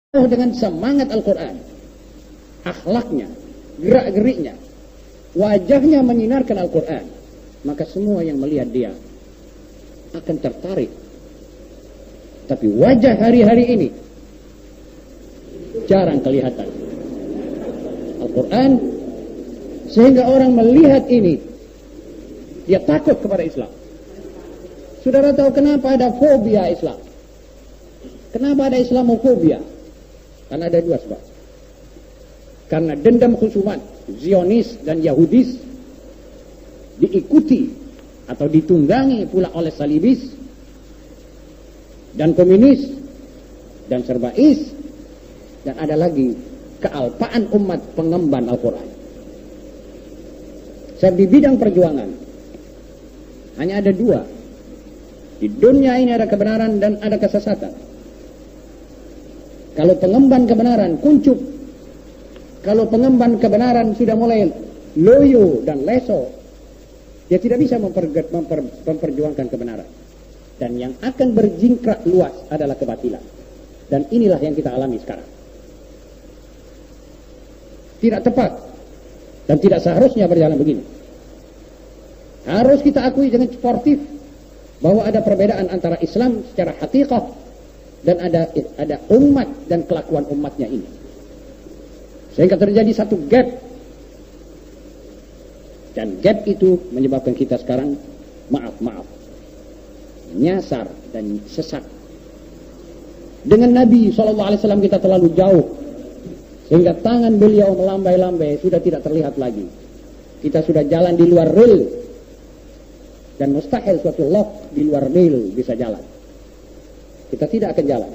dengan semangat Al-Quran, akhlaknya, gerak-geriknya, wajahnya menyinarkan Al-Quran, maka semua yang melihat dia akan tertarik. Tapi wajah hari-hari ini jarang kelihatan Al-Quran, sehingga orang melihat ini dia takut kepada Islam. Saudara tahu kenapa ada fobia Islam? Kenapa ada Islamofobia? Karena ada dua sebab. Karena dendam khusumat Zionis dan Yahudis diikuti atau ditunggangi pula oleh Salibis dan komunis dan serbais, dan ada lagi kealpaan umat pengemban Al-Quran. Sebab di bidang perjuangan hanya ada dua. Di dunia ini ada kebenaran dan ada kesesatan. Kalau pengemban kebenaran kuncup, kalau pengemban kebenaran sudah mulai loyo dan leso, dia tidak bisa memperjuangkan kebenaran. Dan yang akan berjingkrak luas adalah kebatilan. Dan inilah yang kita alami sekarang. Tidak tepat dan tidak seharusnya berjalan begini. Harus kita akui dengan sportif bahwa ada perbedaan antara Islam secara hakikah dan ada umat dan kelakuan umatnya ini, sehingga terjadi satu gap, dan gap itu menyebabkan kita sekarang maaf nyasar dan sesat. Dengan Nabi SAW kita terlalu jauh, sehingga tangan beliau melambai-lambai sudah tidak terlihat lagi. Kita sudah jalan di luar rel, dan mustahil suatu lock di luar rel bisa jalan. Kita tidak akan jalan.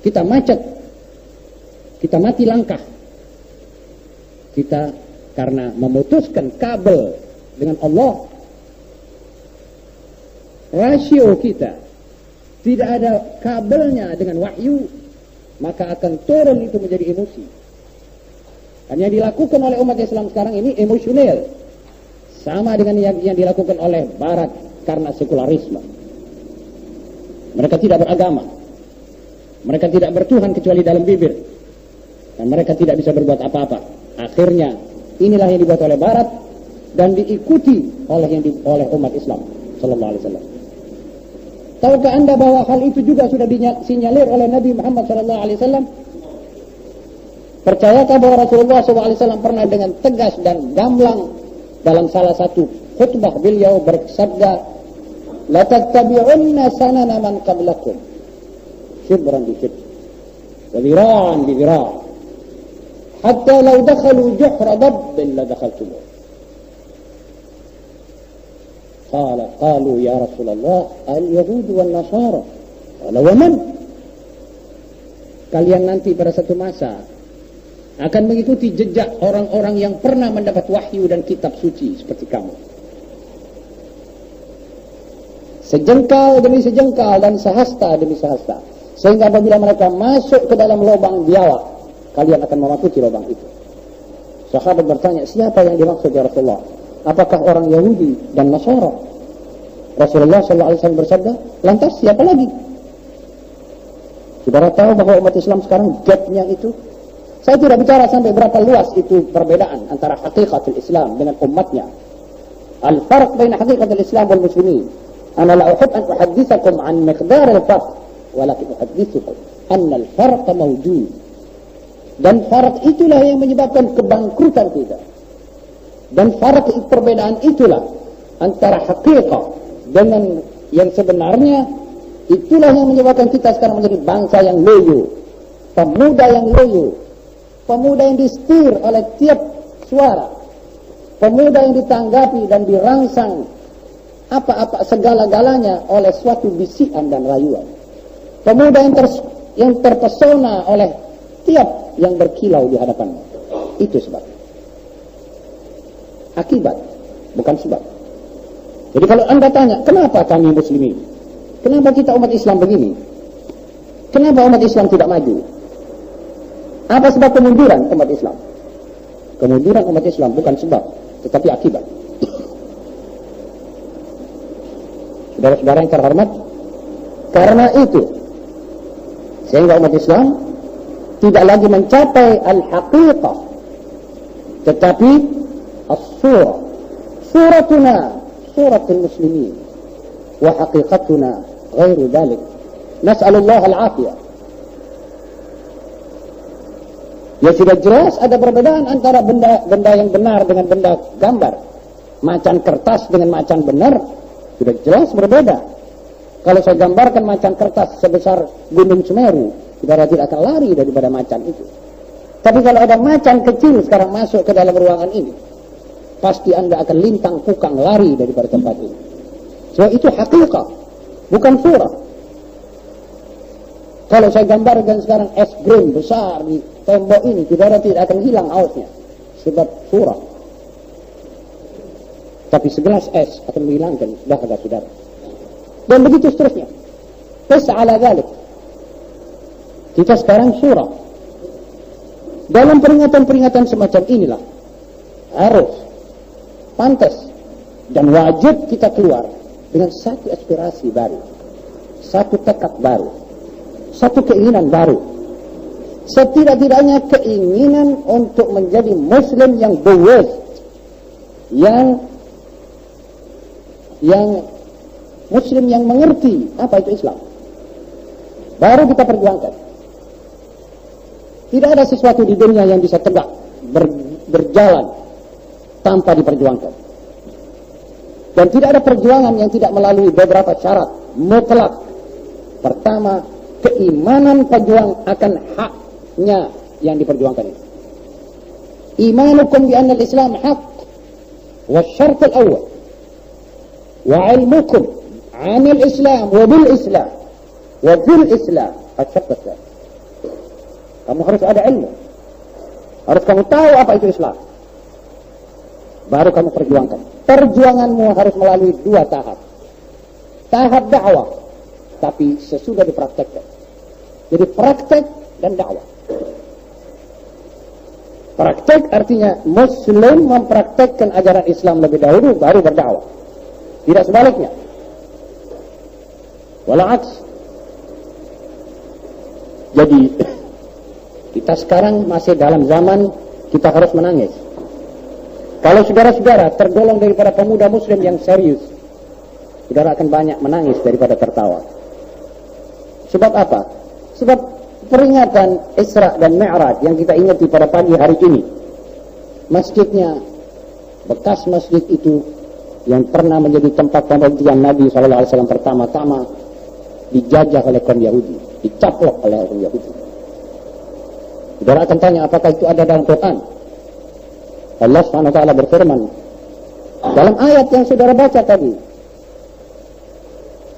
Kita macet. Kita mati langkah. Kita karena memutuskan kabel dengan Allah, rasio kita tidak ada kabelnya dengan wahyu, maka akan turun itu menjadi emosi. Dan yang dilakukan oleh umat Islam sekarang ini emosional, sama dengan yang dilakukan oleh Barat karena sekularisme. Mereka tidak beragama, mereka tidak bertuhan kecuali dalam bibir, dan mereka tidak bisa berbuat apa-apa. Akhirnya inilah yang dibuat oleh Barat dan diikuti oleh umat Islam Sallallahu Alaihi Wasallam. Tahukah anda bahwa hal itu juga sudah disinyalir oleh Nabi Muhammad Sallallahu Alaihi Wasallam? Percayakah bahwa Rasulullah Sallallahu Alaihi Wasallam pernah dengan tegas dan gamblang dalam salah satu khutbah beliau bersabda, la tattabi'unna sanana man qablakum shibran bi shibr wa dhira'an bi dhira' hatta law dakhalu juhra dabbin la dakhaltumuh. Qalu ya Rasulullah al-yahud wal nasara. Qala wa man? Kalian nanti pada satu masa akan mengikuti jejak orang-orang yang pernah mendapat wahyu dan kitab suci seperti kamu. Sejengkal demi sejengkal dan sehasta demi sehasta, sehingga apabila mereka masuk ke dalam lubang biawak, kalian akan memasuki lubang itu. Sahabat bertanya, siapa yang dimaksud ya Rasulullah? Apakah orang Yahudi dan Nasara? Rasulullah SAW bersabda, lantas siapa lagi? Saudara tahu bahwa umat Islam sekarang gapnya itu, saya tidak bicara sampai berapa luas itu perbedaan antara hakikatul Islam dengan umatnya. Al-farq baina hakikatul Islam wal muslimin. Ana la uhib an uhadditsakum an miqdar al-farq, walakin uhadditsukum anna al-farq mawjud. Dan farq itulah yang menyebabkan kebangkrutan kita. Dan farq perbedaan itulah antara hakikat dengan yang sebenarnya, itulah yang menyebabkan kita sekarang menjadi bangsa yang loyo, pemuda yang loyo, pemuda yang disetir oleh tiap suara, pemuda yang ditanggapi dan dirangsang apa-apa segala-galanya oleh suatu bisikan dan rayuan, pemuda yang terpesona oleh tiap yang berkilau di hadapannya. Itu sebab, akibat, bukan sebab. Jadi kalau anda tanya, kenapa kami muslimin, kenapa kita umat Islam begini, kenapa umat Islam tidak maju, apa sebab kemunduran umat Islam? Kemunduran umat Islam bukan sebab, tetapi akibat. Saudara-saudara yang terhormat, karena itu sehingga umat Islam tidak lagi mencapai al-haqiqah, tetapi as-surah. Suratuna suratul muslimin wa haqiqatuna ghairu dhalik. Nas'alullah al-afiyah. Ya sudah jelas ada perbedaan antara benda yang benar dengan benda gambar. Macan kertas dengan macan benar sudah jelas berbeda. Kalau saya gambarkan macan kertas sebesar Gunung Semeru, saudara tidak akan lari daripada macan itu. Tapi kalau ada macan kecil sekarang masuk ke dalam ruangan ini, pasti Anda akan lintang pukang lari daripada tempat ini. So itu hakikat, bukan surah. Kalau saya gambarkan sekarang es krim besar di tembok ini, saudara tidak akan hilang hausnya, sebab surah. Tapi segelas es akan menghilangkan dahaga saudara. Dan begitu seterusnya. Ala dhalik. Kita sekarang surah. Dalam peringatan-peringatan semacam inilah harus, pantas dan wajib kita keluar dengan satu aspirasi baru, satu tekad baru, satu keinginan baru. Setidak-tidaknya keinginan untuk menjadi Muslim yang the worst, yang Muslim yang mengerti apa itu Islam, baru kita perjuangkan. Tidak ada sesuatu di dunia yang bisa tegak berjalan tanpa diperjuangkan. Dan tidak ada perjuangan yang tidak melalui beberapa syarat mutlak. Pertama, keimanan pejuang akan haknya yang diperjuangkan itu. Imanukum bi anna al-Islam haq wa syart al-awwal wa ilmukum 'an al-Islam wa bil Islam wa fil Islam asyart al-thani. Kamu harus ada ilmu. Harus kamu tahu apa itu Islam. Baru kamu perjuangkan. Perjuanganmu harus melalui dua tahap. Tahap dakwah, tapi sesudah dipraktekkan. Jadi praktek dan dakwah. Praktek artinya Muslim mempraktekkan ajaran Islam lebih dahulu, baru berdakwah. Tidak sebaliknya. Wala'aks. Jadi kita sekarang masih dalam zaman kita harus menangis. Kalau saudara-saudara tergolong daripada pemuda Muslim yang serius, saudara akan banyak menangis daripada tertawa. Sebab apa? Sebab peringatan Isra dan Mi'raj yang kita ingati pada pagi hari ini, masjidnya, bekas masjid itu yang pernah menjadi tempat pembentian Nabi SAW pertama-tama dijajah oleh kaum Yahudi, dicaplok oleh kaum Yahudi. Saudara akan tanya, apakah itu ada dalam Quran? Allah SWT berfirman dalam ayat yang saudara baca tadi,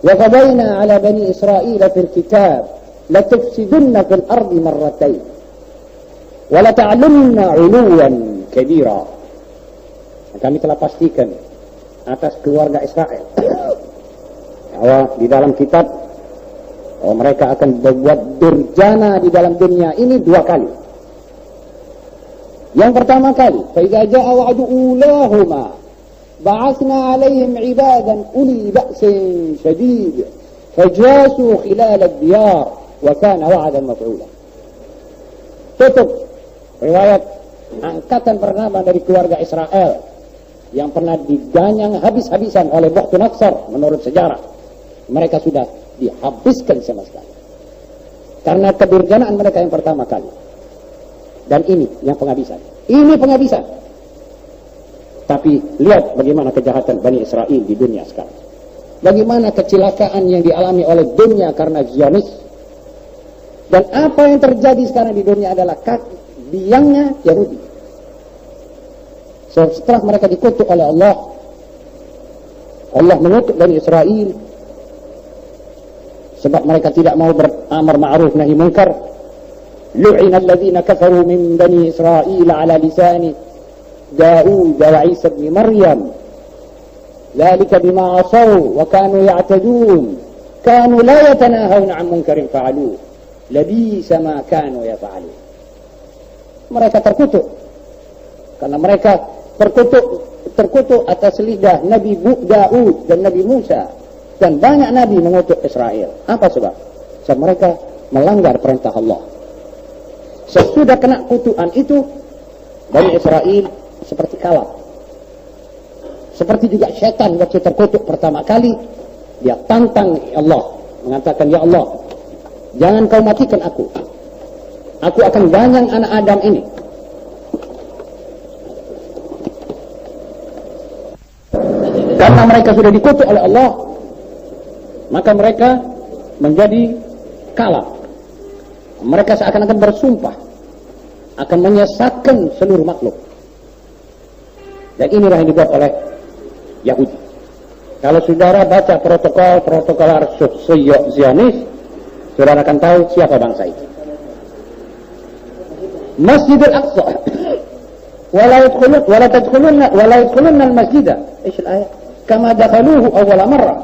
wa qadayna ala bani Israil fil kitab la tufsidunna fil ardi marratayn wa la ta'lunna 'uluwan kabira. Kami telah pastikan atas keluarga Israel bahwa di dalam kitab mereka akan berbuat durjana di dalam dunia ini dua kali. Yang pertama kali, فَإِذَا جَاءَ وَعْدُ أُولَاهُمَا بَعَثْنَا عَلَيْهِمْ عِبَادًا أُولِي بَأْسٍ شَدِيدٍ فَجَاسُوا خِلَالَ الدِّيَارِ وَكَانَ وَعْدًا مَفْعُولًا. Tutup riwayat angkatan pertama dari keluarga Israel yang pernah diganyang habis-habisan oleh Bukht Natsar menurut sejarah. Mereka sudah dihabiskan sama sekali karena kedurjanaan mereka yang pertama kali. Dan ini yang penghabisan. Ini penghabisan. Tapi lihat bagaimana kejahatan Bani Israel di dunia sekarang. Bagaimana kecelakaan yang dialami oleh dunia karena Zionis. Dan apa yang terjadi sekarang di dunia adalah biangnya Yahudi. So, setelah mereka dikutuk oleh Allah, Allah mengutuk Bani Israel sebab mereka tidak mau beramar ma'ruf nahi munkar. لعن الذين كفروا من بني إسرائيل على لسان داود وعيسى بن مريم ذلك بما عصوا وكانوا يعتدون كانوا لا يتناهون عن منكر فعلوه لبئس ما كانوا يفعلون. Mereka terkutuk karena mereka terkutuk atas lidah Nabi Daud dan Nabi Musa, dan banyak Nabi mengutuk Israel. Apa sebab? Sebab mereka melanggar perintah Allah. Sesudah kena kutukan itu, Bani Israel seperti kalap. Seperti juga syaitan waktu terkutuk pertama kali, dia tantang Allah, mengatakan, ya Allah, jangan kau matikan aku. Aku akan ganyang anak Adam ini. Karena mereka sudah dikutuk oleh Allah, maka mereka menjadi kalah. Mereka seakan-akan bersumpah akan menyesatkan seluruh makhluk. Dan inilah yang dibuat oleh Yahudi. Kalau saudara baca protokol Zionis, saudara akan tahu siapa bangsa itu. Masjidil Aqsa. Wala tadkhulunna al-masjida. Eesh al-ayat? Kama dakhaluhu awwala marrah.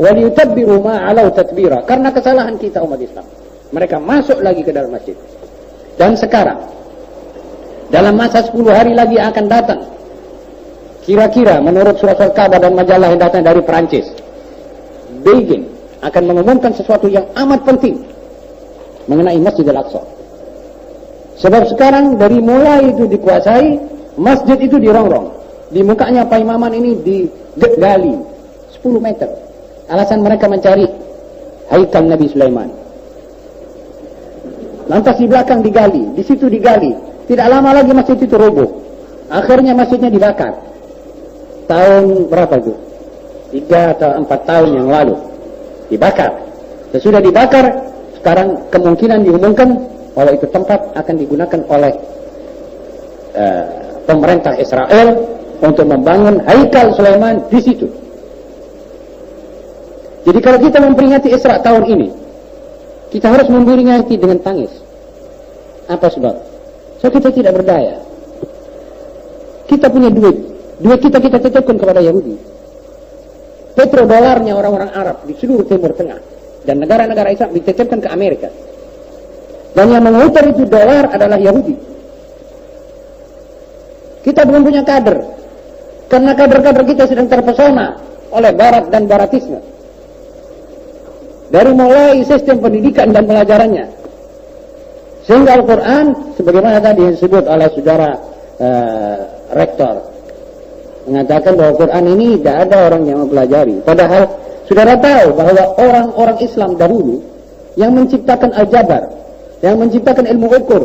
Waliyutabbiru ma 'alaw tatbira. Karena kesalahan kita umat Islam, mereka masuk lagi ke dalam masjid. Dan sekarang, dalam masa 10 hari lagi akan datang, kira-kira menurut surat Al-Kaabah dan majalah yang datang dari Perancis, Beijing akan mengumumkan sesuatu yang amat penting mengenai Masjid Al-Aqsa. Sebab sekarang dari mulai itu dikuasai, masjid itu dirongrong. Di mukanya Pak Imaman ini digali 10 meter. Alasan mereka mencari haikal Nabi Sulaiman. Lantas di belakang digali, di situ digali. Tidak lama lagi masjid itu roboh. Akhirnya masjidnya dibakar. Tahun berapa itu? 3 atau 4 tahun yang lalu. Dibakar. Sesudah dibakar, sekarang kemungkinan diumumkan bahwa itu tempat akan digunakan oleh pemerintah Israel untuk membangun haikal Sulaiman di situ. Jadi kalau kita memperingati Isra tahun ini, kita harus memperingati dengan tangis. Apa sebab? So kita tidak berdaya. Kita punya duit kita titipkan kepada Yahudi. Petrodolarnya orang-orang Arab di seluruh Timur Tengah dan negara-negara Islam dititipkan ke Amerika. Dan yang mengutar itu dolar adalah Yahudi. Kita belum punya kader, karena kader-kader kita sedang terpesona oleh Barat dan Baratisme. Dari mulai sistem pendidikan dan pelajarannya, sehingga Al-Quran, sebagaimana tadi disebut oleh saudara rektor, mengatakan bahwa Quran ini tidak ada orang yang mempelajari. Padahal saudara tahu bahwa orang-orang Islam dahulu yang menciptakan aljabar, yang menciptakan ilmu ukur,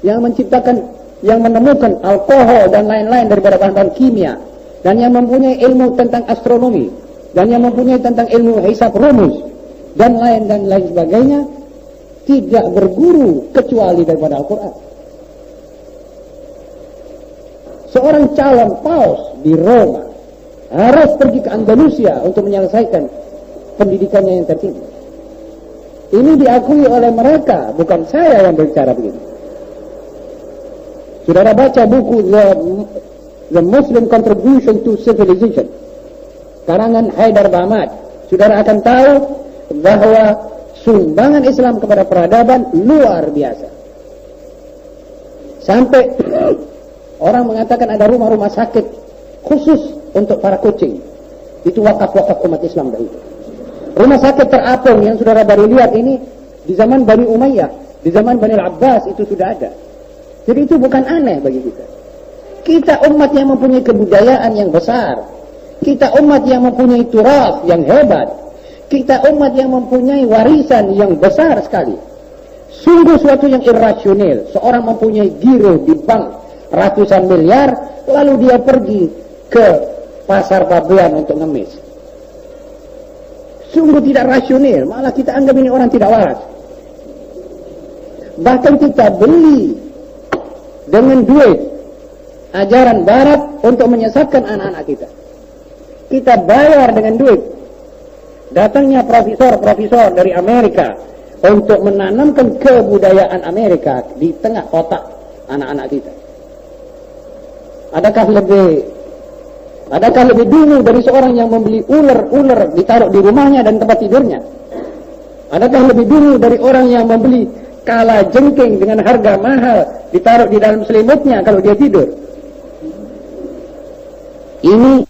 yang menemukan alkohol dan lain-lain daripada bahan-bahan kimia, dan yang mempunyai ilmu tentang astronomi, dan yang mempunyai tentang ilmu hisab rumus, dan lain sebagainya, tidak berguru kecuali daripada Al-Quran. Seorang calon paus di Roma harus pergi ke Andalusia untuk menyelesaikan pendidikannya yang tertinggi. Ini diakui oleh mereka, bukan saya yang berbicara begini. Saudara baca buku The Muslim Contribution to Civilization, karangan Haidar Bahmat, saudara akan tahu bahwa sumbangan Islam kepada peradaban luar biasa. Sampai orang mengatakan ada rumah-rumah sakit khusus untuk para kucing. Itu wakaf-wakaf umat Islam dahulu. Rumah sakit terapung yang saudara baru lihat ini di zaman Bani Umayyah, di zaman Bani Al-Abbas itu sudah ada. Jadi itu bukan aneh bagi kita. Kita umat yang mempunyai kebudayaan yang besar. Kita umat yang mempunyai turas yang hebat. Kita umat yang mempunyai warisan yang besar sekali. Sungguh suatu yang irasional. Seorang mempunyai giro di bank ratusan miliar, lalu dia pergi ke pasar Babean untuk ngemis. Sungguh tidak rasional. Malah kita anggap ini orang tidak waras. Bahkan kita beli dengan duit ajaran barat untuk menyesatkan anak-anak kita. Kita bayar dengan duit. Datangnya profesor-profesor dari Amerika untuk menanamkan kebudayaan Amerika di tengah otak anak-anak kita. Adakah lebih dulu dari seorang yang membeli ular ditaruh di rumahnya dan tempat tidurnya? Adakah lebih dulu dari orang yang membeli kala jengking dengan harga mahal ditaruh di dalam selimutnya kalau dia tidur? Ini